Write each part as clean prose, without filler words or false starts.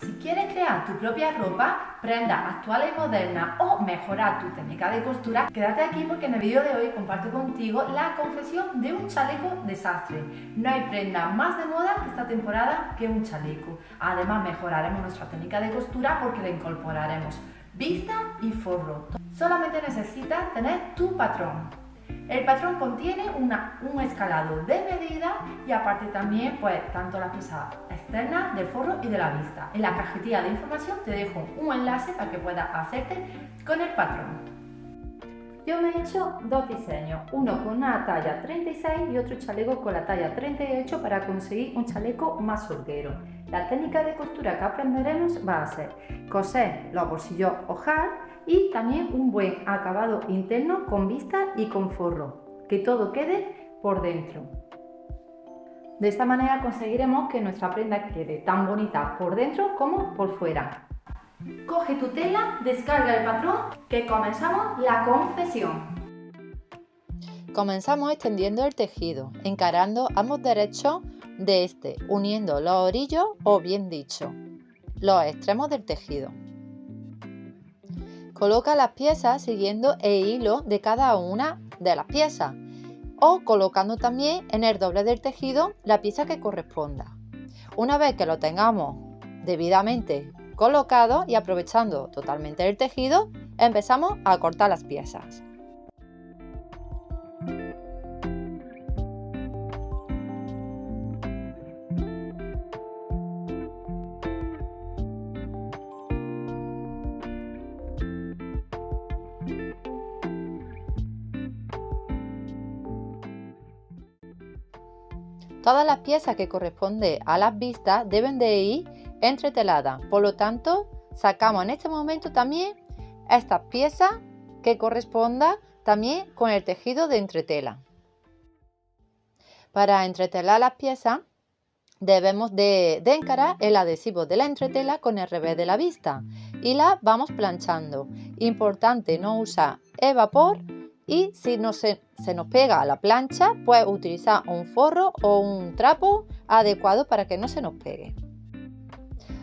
Si quieres crear tu propia ropa, prendas actuales y modernas o mejorar tu técnica de costura, quédate aquí porque en el vídeo de hoy comparto contigo la confección de un chaleco desastre. No hay prenda más de moda que esta temporada que un chaleco. Además mejoraremos nuestra técnica de costura porque le incorporaremos vista y forro. Solamente necesitas tener tu patrón. El patrón contiene un escalado de medida y aparte también tanto la pieza externa del forro y de la vista. En la cajetilla de información te dejo un enlace para que puedas hacerte con el patrón. Yo me he hecho dos diseños, uno con una talla 36 y otro chaleco con la talla 38 para conseguir un chaleco más holguero. La técnica de costura que aprenderemos va a ser coser los bolsillos ojal y también un buen acabado interno con vista y con forro, que todo quede por dentro. De esta manera conseguiremos que nuestra prenda quede tan bonita por dentro como por fuera. Coge tu tela, descarga el patrón, que comenzamos la confección. Comenzamos extendiendo el tejido, encarando ambos derechos de este, uniendo los orillos o bien dicho, los extremos del tejido. Coloca las piezas siguiendo el hilo de cada una de las piezas o colocando también en el doble del tejido la pieza que corresponda. Una vez que lo tengamos debidamente colocado y aprovechando totalmente el tejido, empezamos a cortar las piezas. Todas las piezas que corresponden a las vistas deben de ir entreteladas, por lo tanto sacamos en este momento también estas piezas que correspondan también con el tejido de entretela. Para entretelar las piezas debemos de encarar el adhesivo de la entretela con el revés de la vista y la vamos planchando. Importante no usar el vapor y si se nos pega a la plancha, pues utilizar un forro o un trapo adecuado para que no se nos pegue.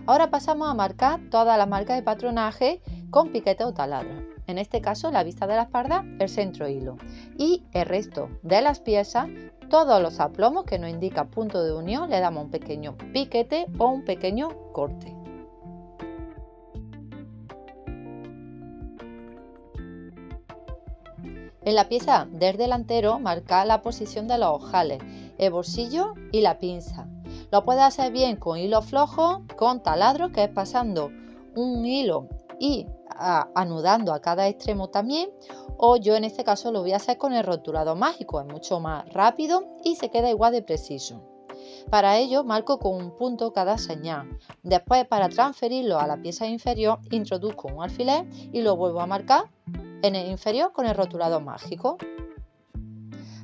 Ahora pasamos a marcar todas las marcas de patronaje con piquete o taladro. En este caso la vista de la espalda, el centro hilo y el resto de las piezas, todos los aplomos que nos indican punto de unión, le damos un pequeño piquete o un pequeño corte. En la pieza del delantero marca la posición de los ojales, el bolsillo y la pinza. Lo puedes hacer bien con hilo flojo, con taladro, que es pasando un hilo y anudando a cada extremo también, o yo en este caso lo voy a hacer con el rotulador mágico, es mucho más rápido y se queda igual de preciso. Para ello marco con un punto cada señal. Después, para transferirlo a la pieza inferior, introduzco un alfiler y lo vuelvo a marcar en el inferior con el rotulador mágico.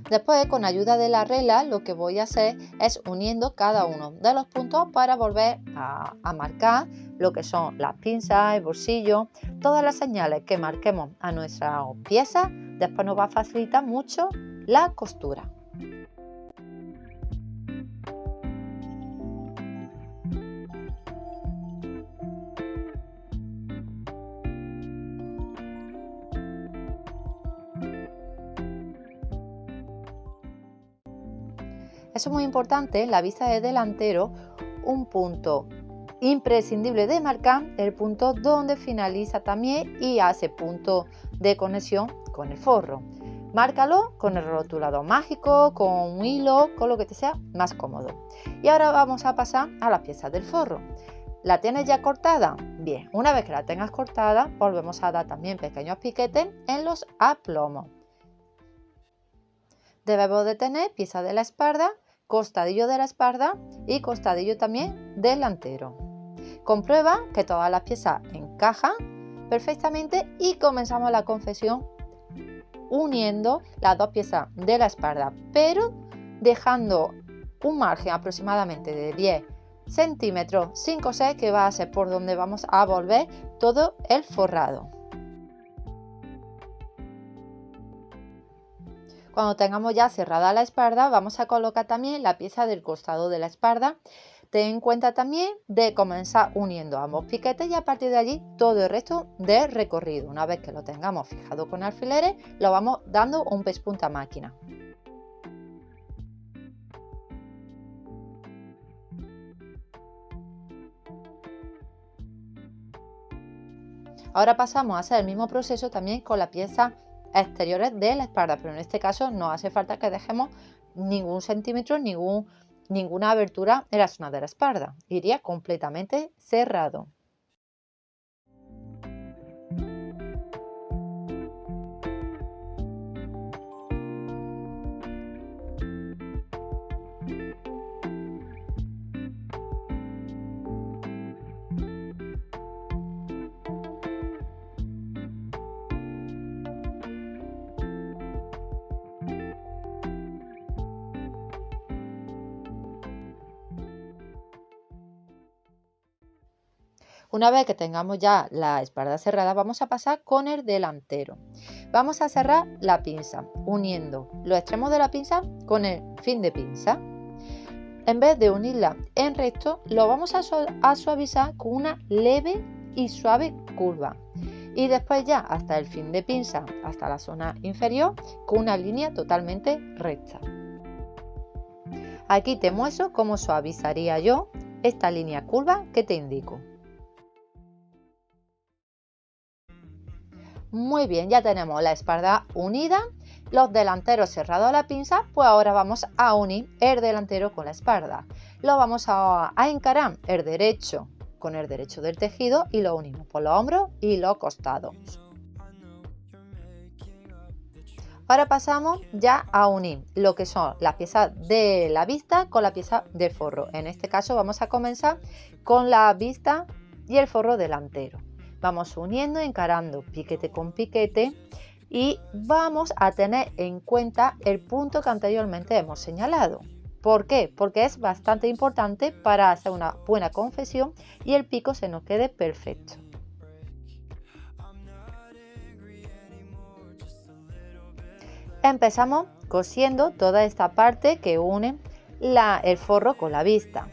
Después, con ayuda de la regla, lo que voy a hacer es uniendo cada uno de los puntos para volver a marcar lo que son las pinzas, el bolsillo, todas las señales que marquemos a nuestras piezas. Después nos va a facilitar mucho la costura. Eso es muy importante en la vista de delantero, un punto imprescindible de marcar, el punto donde finaliza también y hace punto de conexión con el forro. Márcalo con el rotulador mágico, con un hilo, con lo que te sea más cómodo. Y ahora vamos a pasar a las piezas del forro. ¿La tienes ya cortada? Bien, una vez que la tengas cortada, volvemos a dar también pequeños piquetes en los aplomos. Debemos de tener pieza de la espalda, costadillo de la espalda y costadillo también delantero. Comprueba que todas las piezas encajan perfectamente y comenzamos la confección uniendo las dos piezas de la espalda, pero dejando un margen aproximadamente de 10 centímetros 5 o 6 que va a ser por donde vamos a volver todo el forrado. Cuando tengamos ya cerrada la espalda, vamos a colocar también la pieza del costado de la espalda ten en cuenta también de comenzar uniendo ambos piquetes y a partir de allí todo el resto del recorrido. Una vez que lo tengamos fijado con alfileres, lo vamos dando un pespunta a máquina. Ahora pasamos a hacer el mismo proceso también con las piezas exteriores de la espalda, pero en este caso no hace falta que dejemos ningún centímetro, ninguna abertura en la zona de la espalda. Iría completamente cerrado. Una vez que tengamos ya la espalda cerrada, vamos a pasar con el delantero. Vamos a cerrar la pinza, uniendo los extremos de la pinza con el fin de pinza. En vez de unirla en recto, lo vamos a suavizar con una leve y suave curva. Y después ya hasta el fin de pinza, hasta la zona inferior, con una línea totalmente recta. Aquí te muestro cómo suavizaría yo esta línea curva que te indico. Muy bien, ya tenemos la espalda unida, los delanteros cerrados a la pinza, pues ahora vamos a unir el delantero con la espalda. Lo vamos a encarar el derecho con el derecho del tejido y lo unimos por los hombros y los costados. Ahora pasamos ya a unir lo que son las piezas de la vista con la pieza del forro. En este caso vamos a comenzar con la vista y el forro delantero. Vamos uniendo, encarando piquete con piquete y vamos a tener en cuenta el punto que anteriormente hemos señalado. ¿Por qué? Porque es bastante importante para hacer una buena confección y el pico se nos quede perfecto. Empezamos cosiendo toda esta parte que une el forro con la vista.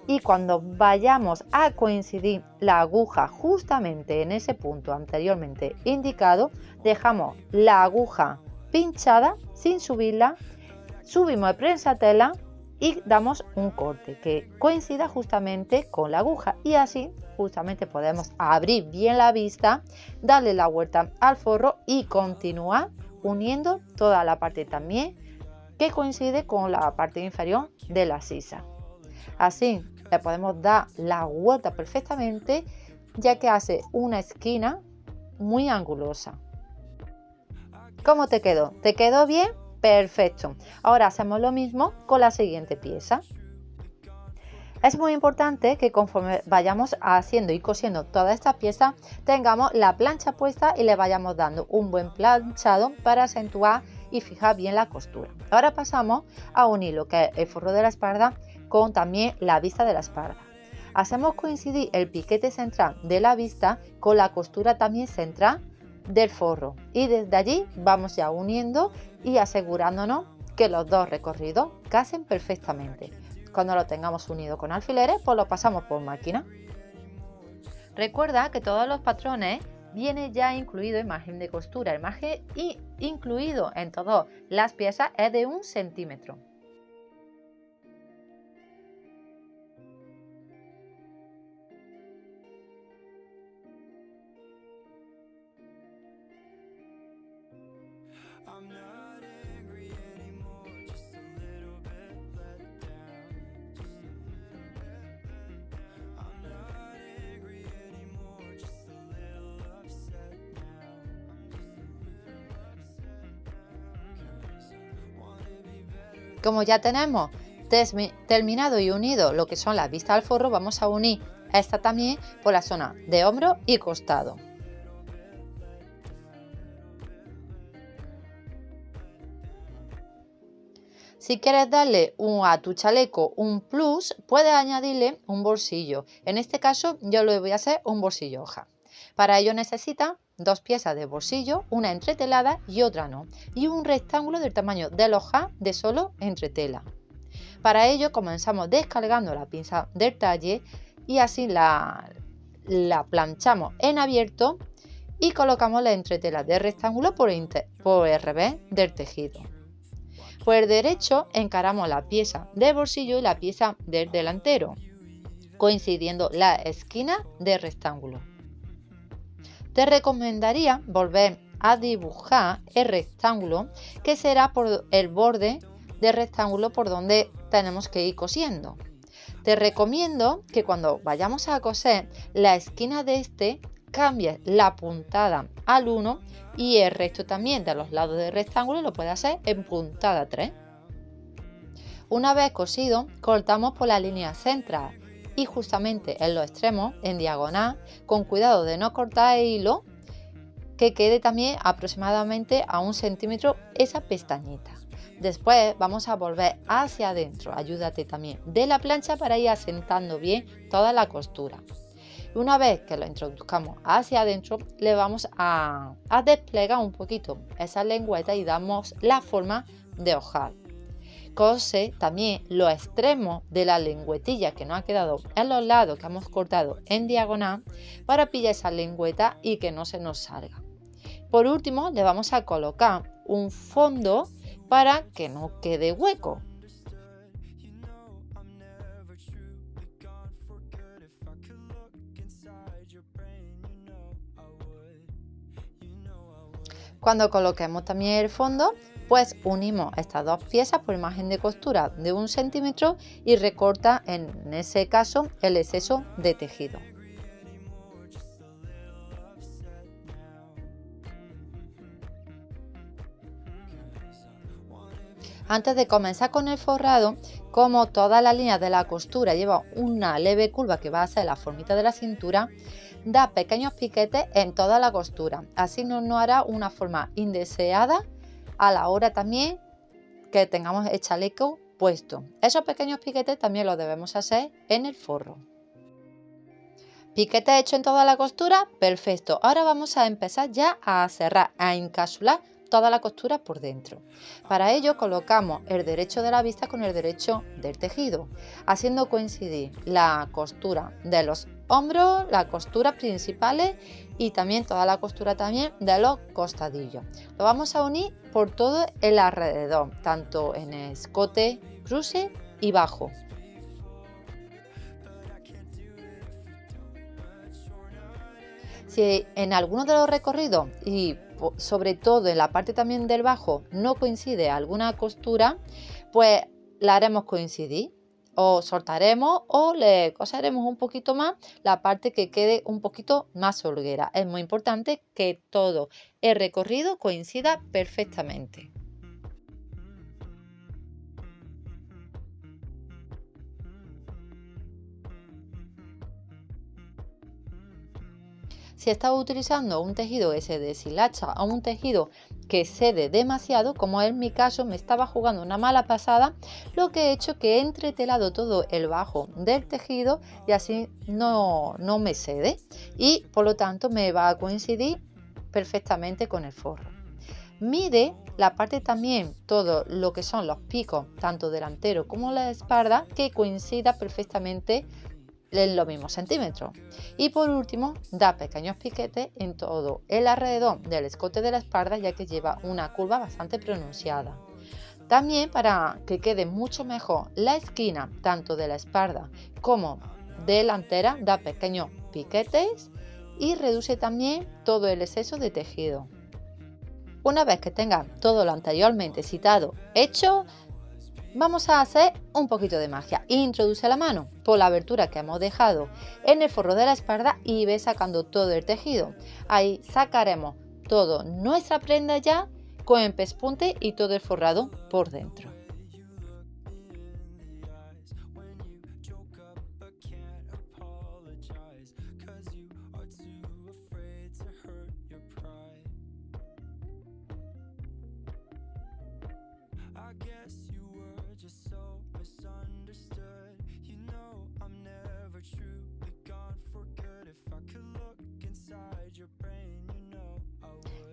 Y cuando vayamos a coincidir la aguja justamente en ese punto anteriormente indicado, dejamos la aguja pinchada sin subirla, subimos el prensatela y damos un corte que coincida justamente con la aguja y así justamente podemos abrir bien la vista, darle la vuelta al forro y continuar uniendo toda la parte también que coincide con la parte inferior de la sisa. Así le podemos dar la vuelta perfectamente, ya que hace una esquina muy angulosa. ¿Cómo te quedó? ¿Te quedó bien? Perfecto. Ahora hacemos lo mismo con la siguiente pieza. Es muy importante que conforme vayamos haciendo y cosiendo toda esta pieza, tengamos la plancha puesta y le vayamos dando un buen planchado para acentuar y fijar bien la costura. Ahora pasamos a unir lo que es el forro de la espalda con también la vista de la espalda. Hacemos coincidir el piquete central de la vista con la costura también central del forro y desde allí vamos ya uniendo y asegurándonos que los dos recorridos casen perfectamente. Cuando lo tengamos unido con alfileres, pues lo pasamos por máquina. Recuerda que todos los patrones viene ya incluido el margen de costura. El margen incluido en todas las piezas es de 1 centímetro. Como ya tenemos terminado y unido lo que son las vistas al forro, vamos a unir esta también por la zona de hombro y costado. Si quieres darle a tu chaleco un plus, puedes añadirle un bolsillo. En este caso yo lo voy a hacer un bolsillo hoja. Para ello necesitas 2 piezas de bolsillo, una entretelada y otra no, y un rectángulo del tamaño del hoja de solo entretela. Para ello comenzamos descargando la pinza del talle y así la planchamos en abierto y colocamos la entretela del rectángulo por el revés del tejido. Por el derecho encaramos la pieza del bolsillo y la pieza del delantero, coincidiendo la esquina del rectángulo. Te recomendaría volver a dibujar el rectángulo, que será por el borde del rectángulo por donde tenemos que ir cosiendo. Te recomiendo que cuando vayamos a coser, la esquina de este cambies la puntada al 1 y el resto también de los lados del rectángulo lo puedes hacer en puntada 3. Una vez cosido, cortamos por la línea central y justamente en los extremos, en diagonal, con cuidado de no cortar el hilo, que quede también aproximadamente a 1 centímetro esa pestañita. Después vamos a volver hacia adentro, ayúdate también de la plancha para ir asentando bien toda la costura. Una vez que lo introduzcamos hacia adentro, le vamos a desplegar un poquito esa lengüeta y damos la forma de ojal. Cose también los extremos de la lengüetilla que nos ha quedado en los lados que hemos cortado en diagonal para pillar esa lengüeta y que no se nos salga. Por último, le vamos a colocar un fondo para que no quede hueco. Cuando coloquemos también el fondo, pues unimos estas dos piezas por margen de costura de 1 centímetro y recorta en ese caso el exceso de tejido. Antes de comenzar con el forrado, como todas las líneas de la costura lleva una leve curva que va a ser la formita de la cintura, da pequeños piquetes en toda la costura, así no nos hará una forma indeseada a la hora también que tengamos el chaleco puesto. Esos pequeños piquetes también los debemos hacer en el forro. Piquete hecho en toda la costura, perfecto. Ahora vamos a empezar ya a cerrar, a encapsular toda la costura por dentro. Para ello colocamos el derecho de la vista con el derecho del tejido, haciendo coincidir la costura de los hombros, las costuras principales y también toda la costura también de los costadillos. Lo vamos a unir por todo el alrededor, tanto en escote, cruce y bajo. Si en alguno de los recorridos y sobre todo en la parte también del bajo no coincide alguna costura, pues la haremos coincidir o soltaremos o le coseremos un poquito más la parte que quede un poquito más holguera. Es muy importante que todo el recorrido coincida perfectamente. Si estás utilizando un tejido que se deshilacha o un tejido que cede demasiado, como en mi caso me estaba jugando una mala pasada, lo que he hecho que he entretelado todo el bajo del tejido y así no me cede y por lo tanto me va a coincidir perfectamente con el forro. Mide la parte también, todo lo que son los picos, tanto delantero como la espalda, que coincida perfectamente en los mismos centímetros. Y por último, da pequeños piquetes en todo el alrededor del escote de la espalda, ya que lleva una curva bastante pronunciada. También para que quede mucho mejor la esquina, tanto de la espalda como delantera, da pequeños piquetes y reduce también todo el exceso de tejido. Una vez que tenga todo lo anteriormente citado hecho, vamos a hacer un poquito de magia. Introduce la mano por la abertura que hemos dejado en el forro de la espalda y ve sacando todo el tejido. Ahí sacaremos toda nuestra prenda ya con el pespunte y todo el forrado por dentro.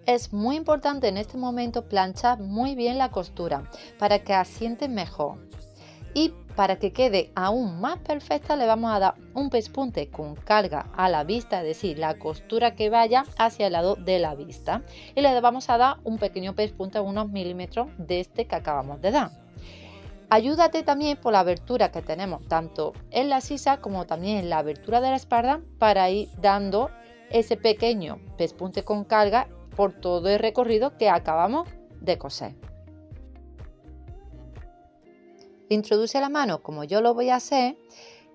Es muy importante en este momento planchar muy bien la costura para que asiente mejor. Y para que quede aún más perfecta, le vamos a dar un pespunte con carga a la vista, es decir, la costura que vaya hacia el lado de la vista, y le vamos a dar un pequeño pespunte a unos milímetros de este que acabamos de dar. Ayúdate también por la abertura que tenemos tanto en la sisa como también en la abertura de la espalda para ir dando ese pequeño pespunte con carga por todo el recorrido que acabamos de coser. Introduce la mano como yo lo voy a hacer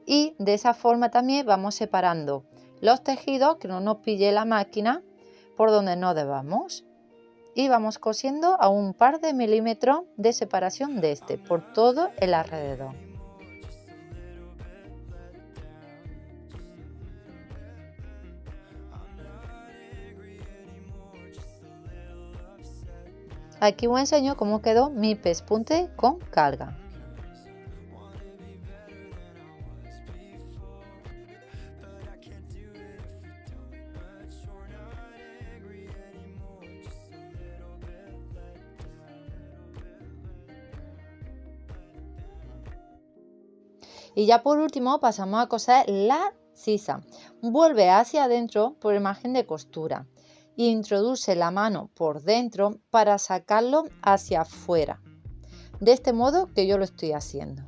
y de esa forma también vamos separando los tejidos, que no nos pille la máquina por donde no debamos, y vamos cosiendo a un par de milímetros de separación de este por todo el alrededor. Aquí os enseño cómo quedó mi pespunte con carga. Y ya por último pasamos a coser la sisa. Vuelve hacia adentro por el margen de costura e introduce la mano por dentro para sacarlo hacia afuera. De este modo que yo lo estoy haciendo.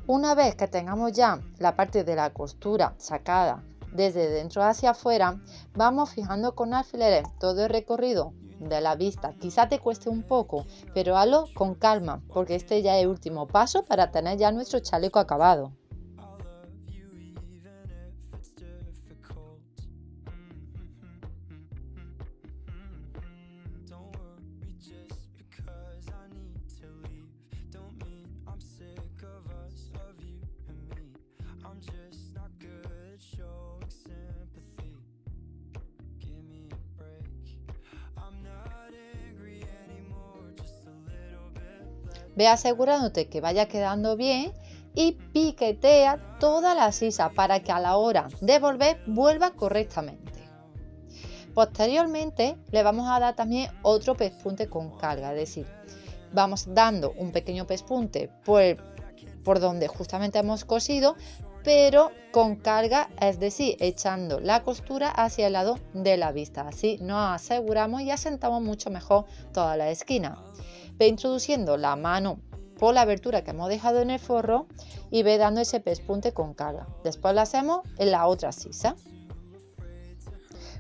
Una vez que tengamos ya la parte de la costura sacada desde dentro hacia afuera, vamos fijando con alfileres todo el recorrido de la vista. Quizá te cueste un poco, pero hazlo con calma, porque este ya es el último paso para tener ya nuestro chaleco acabado. Ve asegurándote que vaya quedando bien y piquetea toda la sisa para que a la hora de volver vuelva correctamente. Posteriormente le vamos a dar también otro pespunte con carga, es decir, vamos dando un pequeño pespunte por donde justamente hemos cosido, pero con carga, es decir, echando la costura hacia el lado de la vista. Así nos aseguramos y asentamos mucho mejor toda la esquina. Ve introduciendo la mano por la abertura que hemos dejado en el forro y ve dando ese pespunte con carga. Después lo hacemos en la otra sisa.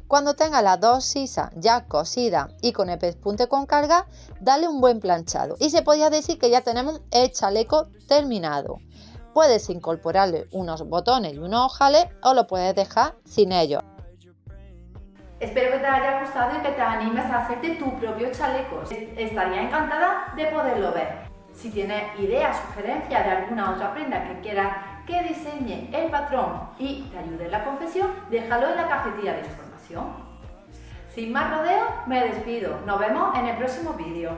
Cuando tenga las dos sisas ya cosidas y con el pespunte con carga, dale un buen planchado. Y se podría decir que ya tenemos el chaleco terminado. Puedes incorporarle unos botones y unos ojales o lo puedes dejar sin ellos. Espero que te haya gustado y que te animes a hacerte tu propio chaleco. Estaría encantada de poderlo ver. Si tienes ideas, sugerencias de alguna otra prenda que quieras que diseñe el patrón y te ayude en la confección, déjalo en la cajetilla de información. Sin más rodeo, me despido. Nos vemos en el próximo vídeo.